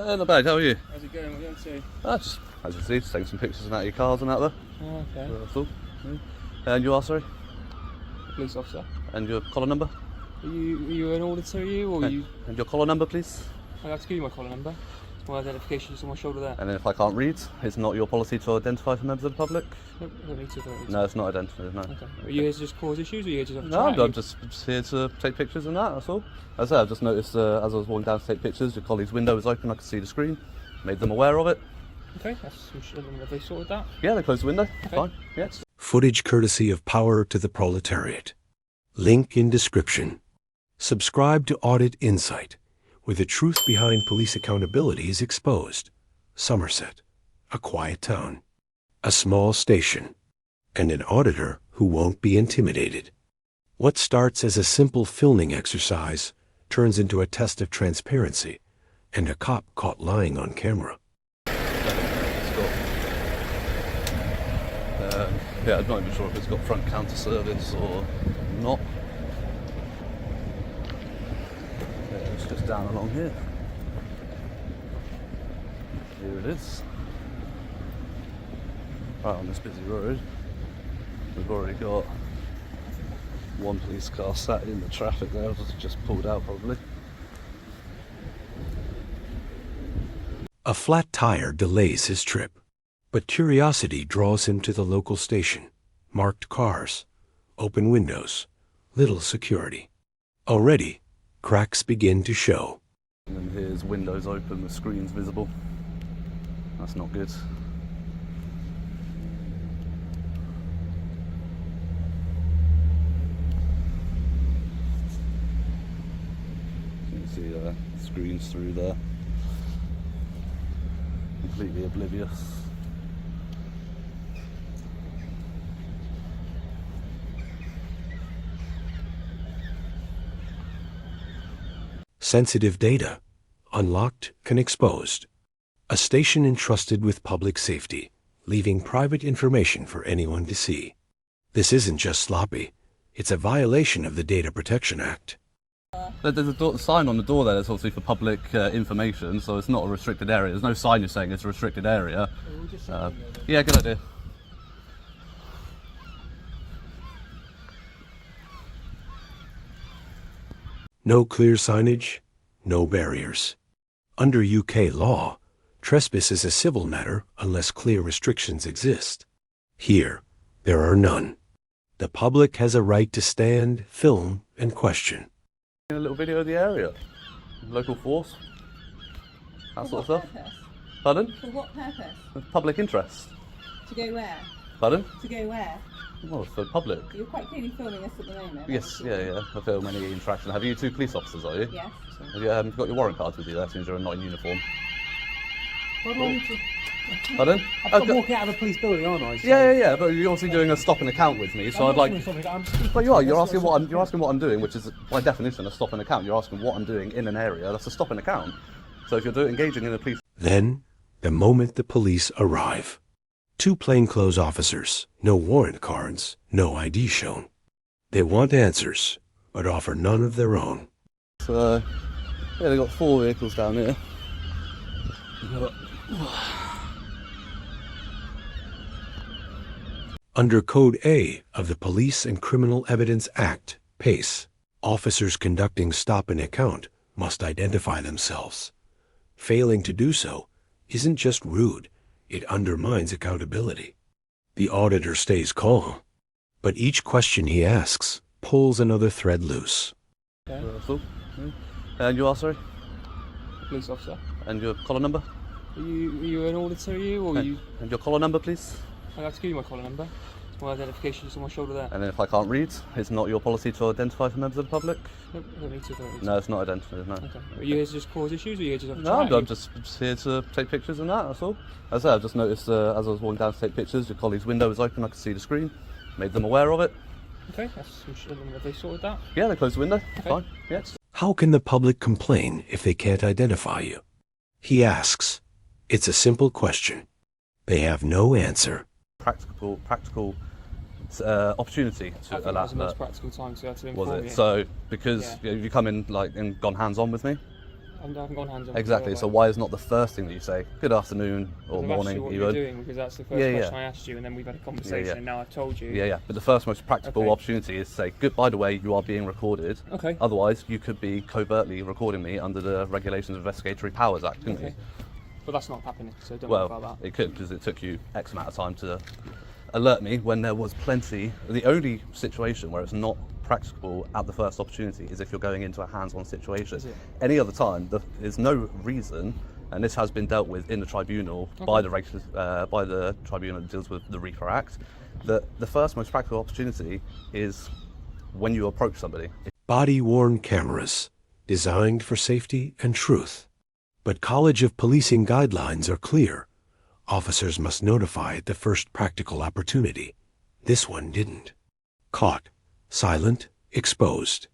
Not bad, how are you? How's it going? What are you up to? Just, as you see, just taking some pictures of out of your cars and out there. Oh, okay. That's all. Yeah. And you are, sorry? Police officer. And your collar number? Are you an auditor, are you? Or you? And your collar number, please? I have to give you my collar number. It's my identification is on my shoulder there. And then if I can't read, it's not your policy to identify for members of the public? Nope, I don't need to. No, it's not identified, no. Okay. Are you here to just cause issues, or are you here to have a No, chat? I'm just here to take pictures and that's all. As I said, I've just noticed as I was walking down to take pictures, your colleague's window was open, I could see the screen, made them aware of it. Okay, have they sorted that? Yeah, they closed the window, Okay. fine, yes. Footage courtesy of Power to the Proletariat. Link in description. Subscribe to Audit Insight, where the truth behind police accountability is exposed. Somerset, a quiet town, a small station, and an auditor who won't be intimidated. What starts as a simple filming exercise turns into a test of transparency and a cop caught lying on camera. Yeah, I'm not even sure if it's got front counter service or not. Yeah, it's just down along here. Here it is. Right on this busy road. We've already got one police car sat in the traffic there, just pulled out probably. A flat tire delays his trip, but curiosity draws him to the local station. Marked cars, open windows, little security. Already, cracks begin to show. And then here's windows open, the screen's visible. That's not good. You can see screens through there. Completely oblivious. Sensitive data, unlocked and exposed. A station entrusted with public safety, leaving private information for anyone to see. This isn't just sloppy, it's a violation of the Data Protection Act. There's a sign on the door there that's obviously for public information, so it's not a restricted area. There's no sign you're saying it's a restricted area. Yeah, good idea. No clear signage, no barriers. Under UK law, trespass is a civil matter unless clear restrictions exist. Here, there are none. The public has a right to stand, film, and question. A little video of the area, local force, that sort of stuff. Purpose? Pardon? For what purpose? Public interest. To go where? Pardon? To go where? Well, for public. You're quite clearly filming us at the moment. Yes, yeah. I film any interaction. Have you two police officers, are you? Yes. Have you got your warrant cards with you there, since you're not in uniform? Why do I need to? Pardon? I'm walking out of a police building, aren't I? So Yeah, but you're obviously doing a stop and account with me, so I'd like... I'm But you are, you're asking what I'm doing, which is by definition a stop and account. You're asking what I'm doing in an area, that's a stop and account. So if you're engaging in a police... Then, the moment the police arrive. Two plainclothes officers, no warrant cards, no ID shown. They want answers, but offer none of their own. So, yeah, they've got 4 vehicles down here. Under Code A of the Police and Criminal Evidence Act, PACE, officers conducting stop and account must identify themselves. Failing to do so isn't just rude, it undermines accountability. The auditor stays calm, but each question he asks pulls another thread loose. Okay. And you are, sorry? Police officer. And your collar number? Are you an auditor, are you? Or you? And your collar number, please? I have to give you my collar number. It's my identification is on my shoulder there. And then if I can't read, it's not your policy to identify for members of the public? Nope, I don't need to. No, it's not identified, no. Okay. Are you here to just cause issues, or are you here to just have a No, chat? I'm just here to take pictures and that's all. As I said, I've just noticed as I was walking down to take pictures, your colleague's window was open, I could see the screen, made them aware of it. Okay, have they sorted that? Yeah, they closed the window, Okay. fine, yeah. How can the public complain if they can't identify you? He asks. It's a simple question. They have no answer. Practical opportunity to I think allow it was the most practical time to inform was it? you. So because Yeah. you come in and gone hands-on with me? I haven't gone hands on. Exactly. So why is not the first thing that you say, good afternoon or That's morning, actually what even? you're doing, because that's the first question I asked you, and then we've had a conversation, and now I've told you. Yeah. But the first most practical opportunity is to say, good, by the way, you are being recorded. Okay. Otherwise, you could be covertly recording me under the Regulations of Investigatory Powers Act, couldn't you? But that's not happening, so don't worry about that. It could, because it took you X amount of time to alert me when there was plenty. The only situation where it's not practicable at the first opportunity is if you're going into a hands-on situation. Any other time, there's no reason, and this has been dealt with in the tribunal by the tribunal that deals with the REFA Act, that the first most practical opportunity is when you approach somebody. Body-worn cameras, designed for safety and truth. But College of Policing guidelines are clear. Officers must notify at the first practical opportunity. This one didn't. Caught, silent, exposed.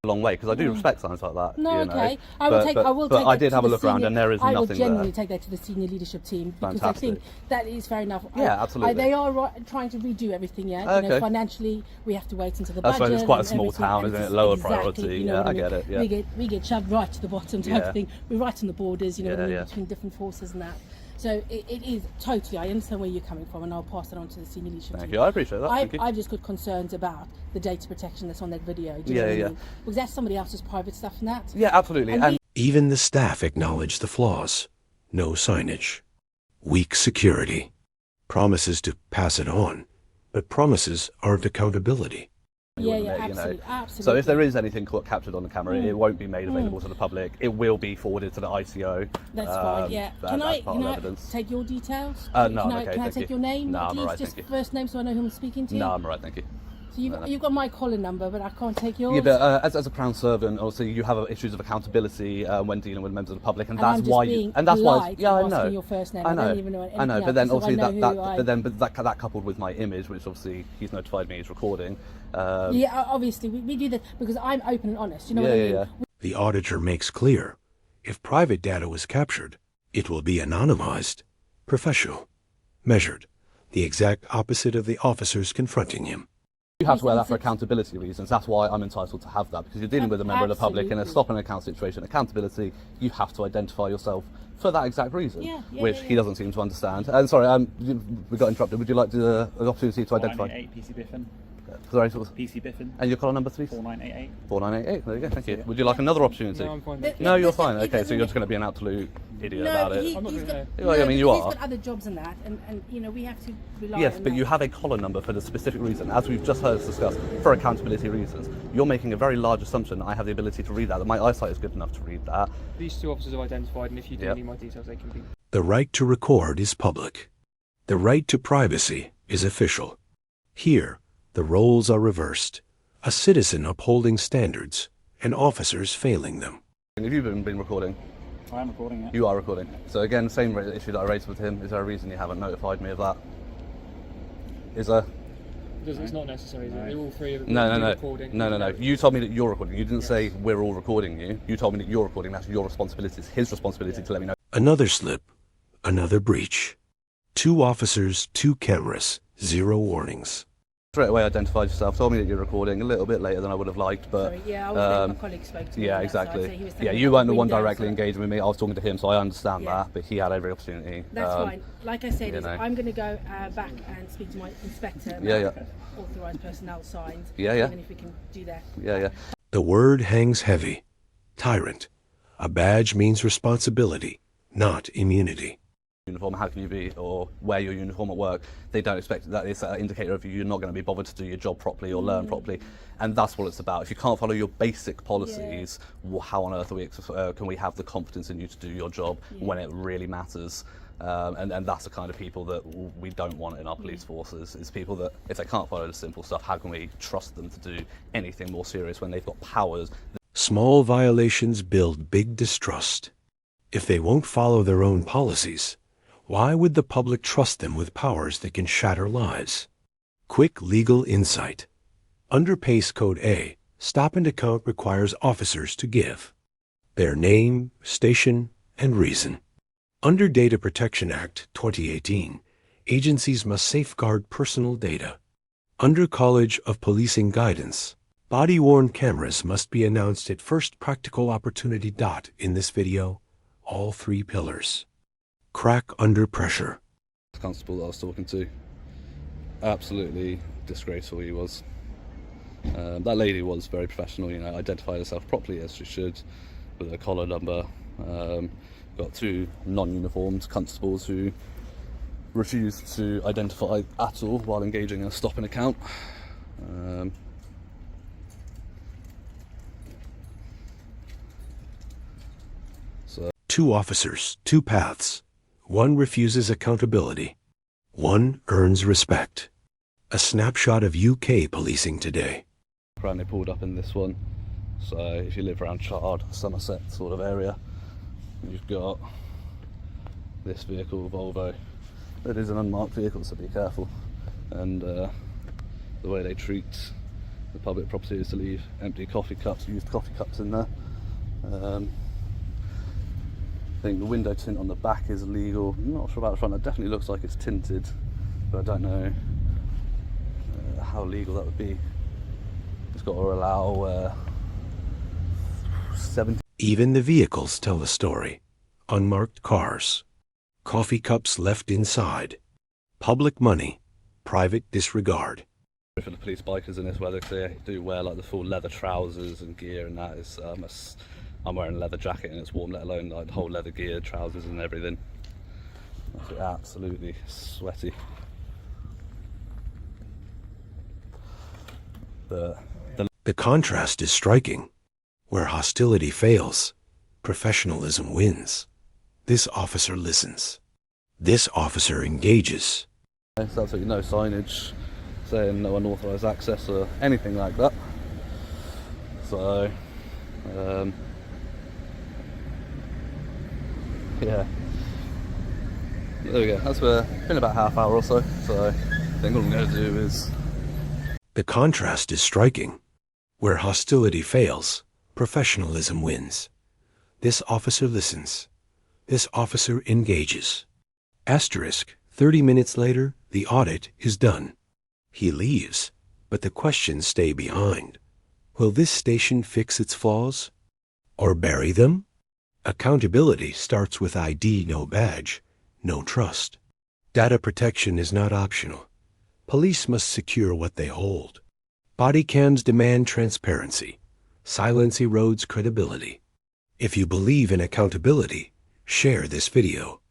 A long way, because I do respect signs like that. No, you know. okay. I will take But I did have a look around, and there is I nothing will genuinely there. take that to the senior leadership team, because Fantastic. I think that is fair enough. Yeah, absolutely. They are trying to redo everything. Yeah, you know, financially, we have to wait until the That's budget. why it's quite a and small everything, town, and isn't it? it's Lower exactly, priority. You know Yeah, what I mean? get it. Yeah. We get shoved right to the bottom type of thing. We're right on the borders, you know, what I mean, between different forces and that. So it is totally, I understand where you're coming from, and I'll pass it on to the senior leadership Thank team. you, I appreciate that. Thank you. I've just got concerns about the data protection that's on that video. Do you know what I mean? Because that's somebody else's private stuff and that. Yeah, absolutely. And Even the staff acknowledge the flaws. No signage. Weak security. Promises to pass it on, but promises aren't accountability. Absolutely. So if there is anything captured on the camera, it won't be made available to the public. It will be forwarded to the ICO. That's fine. Yeah. Can I take your details? No, can I'm okay. Can I take your name? No, I'm please? alright. Just Thank you. first name, so I know who I'm speaking to. No, I'm alright. Thank you. So you've got my calling number, but I can't take yours. Yeah, but as a Crown servant, obviously you have issues of accountability when dealing with members of the public, and that's I'm just why. Being And that's why. polite Yeah, I and know. asking your first name. I know. don't even know anything I know. else, But then so obviously I know that coupled with my image, which obviously he's notified me is recording. Yeah, obviously we do that because I'm open and honest. You know what I mean? Yeah. The auditor makes clear, if private data was captured, it will be anonymized, professional, measured, the exact opposite of the officers confronting him. You have to wear that for accountability reasons. That's why I'm entitled to have that, because you're dealing with a member of the public in a stop and account situation. Accountability, you have to identify yourself for that exact reason, which he doesn't seem to understand. And sorry, we got interrupted. Would you like the opportunity to identify? 4988 PC Biffin. Sorry, PC Biffin. and your collar number, please? 4988. 4988. There you go. Thank you. Would you like another opportunity? No, I'm fine. No, you're fine. Okay, so you're just going to be an absolute idiot about it. I'm not he's gonna got, Well, I mean, you he's are. got other jobs and that, and you know we have to rely Yes, on but that. you have a collar number for the specific reason, as we've just heard us discuss, for accountability reasons. You're making a very large assumption that I have the ability to read that my eyesight is good enough to read that. These two officers are identified, and if you do need my details, they can be. The right to record is public. The right to privacy is official. Here, the roles are reversed. A citizen upholding standards, and officers failing them. Have you been recording? I am recording it. You are recording. So again, same issue that I raised with him. Is there a reason you haven't notified me of that? Is there? It's not necessary. They're all three of them. No. You told me that you're recording. You didn't say we're all recording you. You told me that you're recording. That's your responsibility. It's his responsibility to let me know. Another slip, another breach. 2 officers, 2 cameras, 0 warnings. Straight away identified yourself, told me that you're recording a little bit later than I would have liked, but Sorry, yeah, I was my colleague spoke to me. yeah, on that side, so exactly. he was Yeah, telling you me weren't the to one bring down directly some- engaging with me. I was talking to him, so I understand Yeah. that, but he had every opportunity. That's fine. Like I said, you know. I'm going to go back and speak to my inspector. Yeah. Authorised personnel signs. Yeah. Even if we can do that. Yeah. The word hangs heavy. Tyrant. A badge means responsibility, not immunity. Uniform, how can you be or wear your uniform at work? They don't expect that. It's an indicator of you're not going to be bothered to do your job properly or learn properly, and that's what it's about. If you can't follow your basic policies, how on earth can we have the confidence in you to do your job when it really matters? And that's the kind of people that we don't want in our police forces. Is people that, if they can't follow the simple stuff, how can we trust them to do anything more serious when they've got powers? Small violations build big distrust. If they won't follow their own policies, why would the public trust them with powers that can shatter lives? Quick legal insight. Under PACE Code A, stop and account requires officers to give their name, station, and reason. Under Data Protection Act 2018, agencies must safeguard personal data. Under College of Policing guidance, Body-worn cameras must be announced at first practical opportunity. In this video, all 3 pillars. Crack under pressure. The constable that I was talking to, absolutely disgraceful he was. That lady was very professional, you know, identified herself properly as she should, with a collar number. Got 2 non-uniformed constables who refused to identify at all while engaging in a stop and account. So 2 officers, 2 paths. 1 refuses accountability. 1 earns respect. A snapshot of UK policing today. they pulled up in this one. So if you live around Chard, Somerset sort of area, you've got this vehicle, Volvo. It is an unmarked vehicle, so be careful. And the way they treat the public property is to leave empty coffee cups, used coffee cups in there. I think the window tint on the back is illegal. I'm not sure about the front. It definitely looks like it's tinted, but I don't know how legal that would be. It's got to allow 70. Even the vehicles tell the story. Unmarked cars. Coffee cups left inside. Public money. Private disregard. For the police bikers in this weather, they do wear like the full leather trousers and gear, and that is I'm wearing a leather jacket and it's warm, let alone like the whole leather gear, trousers and everything. That's absolutely sweaty. The contrast is striking. Where hostility fails, professionalism wins. This officer listens. This officer engages. There's absolutely no signage saying no unauthorised access or anything like that. So, yeah. There we go. That's been about half hour or so. So, I think all I'm going to do is. The contrast is striking. Where hostility fails, professionalism wins. This officer listens. This officer engages. Asterisk, 30 minutes later, the audit is done. He leaves, but the questions stay behind. Will this station fix its flaws? Or bury them? Accountability starts with ID, no badge, no trust. Data protection is not optional. Police must secure what they hold. Body cams demand transparency. Silence erodes credibility. If you believe in accountability, share this video.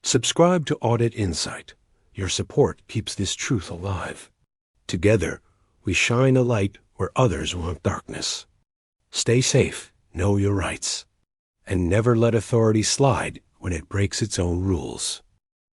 Subscribe to Audit Insight. Your support keeps this truth alive. Together, we shine a light where others want darkness. Stay safe, know your rights, and never let authority slide when it breaks its own rules.